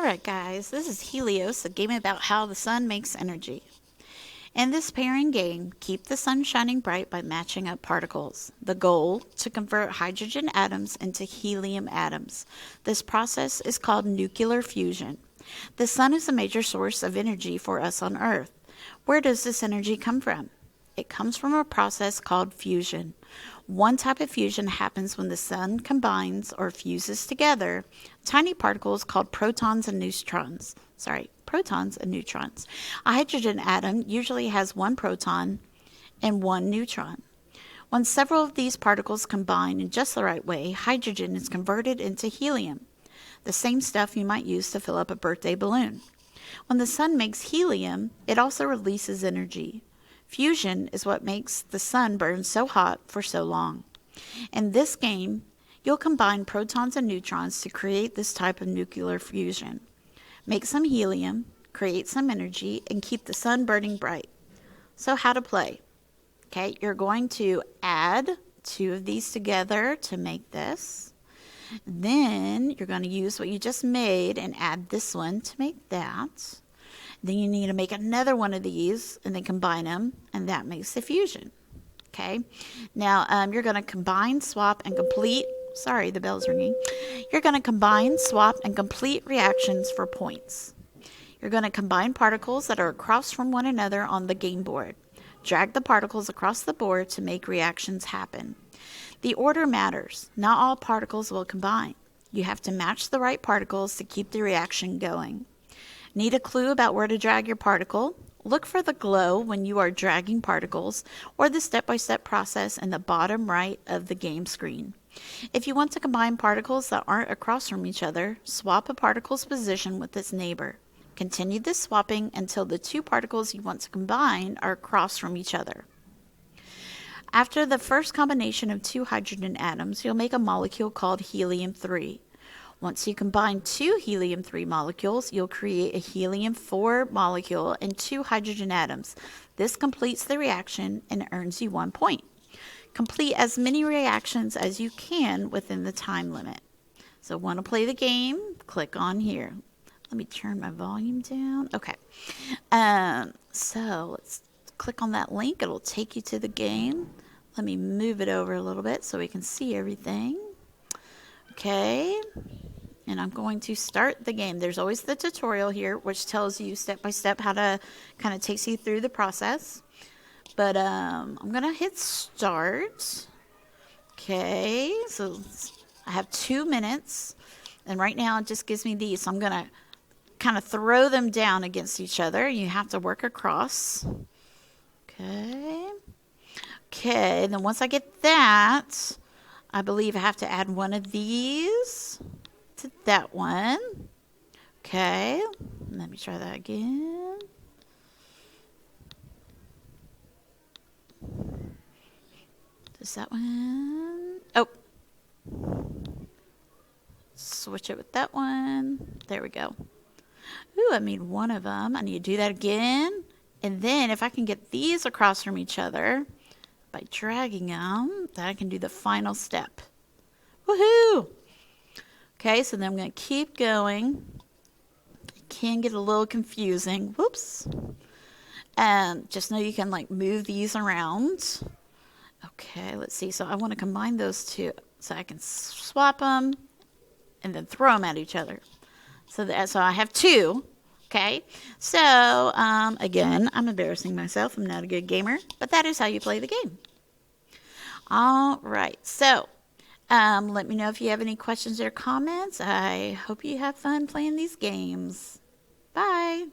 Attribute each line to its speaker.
Speaker 1: Alright guys, this is Helios, a game about how the sun makes energy. In this pairing game, keep the sun shining bright by matching up particles. The goal, to convert hydrogen atoms into helium atoms. This process is called nuclear fusion. The sun is a major source of energy for us on Earth. Where does this energy come from? It comes from a process called fusion. One type of fusion happens when the sun combines or fuses together tiny particles called protons and neutrons. A hydrogen atom usually has one proton and one neutron. When several of these particles combine in just the right way, hydrogen is converted into helium, the same stuff you might use to fill up a birthday balloon. When the sun makes helium, it also releases energy. Fusion is what makes the sun burn so hot for so long. In this game, you'll combine protons and neutrons to create this type of nuclear fusion. Make some helium, create some energy, and keep the sun burning bright. So how to play? Okay, you're going to add two of these together to make this. Then you're going to use what you just made and add this one to make that. Then you need to make another one of these and then combine them, and that makes the fusion. Okay, now you're going to combine, swap, and complete. Sorry, the bell's ringing. You're going to combine, swap, and complete reactions for points. You're going to combine particles that are across from one another on the game board. Drag the particles across the board to make reactions happen. The order matters. Not all particles will combine. You have to match the right particles to keep the reaction going. Need a clue about where to drag your particle? Look for the glow when you are dragging particles or the step-by-step process in the bottom right of the game screen. If you want to combine particles that aren't across from each other, swap a particle's position with its neighbor. Continue this swapping until the two particles you want to combine are across from each other. After the first combination of two hydrogen atoms, you'll make a molecule called helium-3. Once you combine two helium-3 molecules, you'll create a helium-4 molecule and two hydrogen atoms. This completes the reaction and earns you 1 point. Complete as many reactions as you can within the time limit. So want to play the game? Click on here. Let me turn my volume down. Okay. So let's click on that link. It'll take you to the game. Let me move it over a little bit so we can see everything. Okay, and I'm going to start the game. There's always the tutorial here, which tells you step by step how to, kind of takes you through the process. But I'm going to hit start. Okay, so I have 2 minutes, and right now it just gives me these. So I'm going to kind of throw them down against each other. You have to work across. Okay, then once I get that, I believe I have to add one of these to that one. Okay, let me try that again. Does that one? Oh, switch it with that one. There we go. Ooh, I made one of them. I need to do that again. And then if I can get these across from each other by dragging them, then I can do the final step. Woohoo! Okay, so then I'm going to keep going. It can get a little confusing. Whoops. And just know you can like move these around. Okay, let's see. So I want to combine those two so I can swap them and then throw them at each other. So I have two. Okay, so again, I'm embarrassing myself. I'm not a good gamer, but that is how you play the game. All right, so let me know if you have any questions or comments. I hope you have fun playing these games. Bye.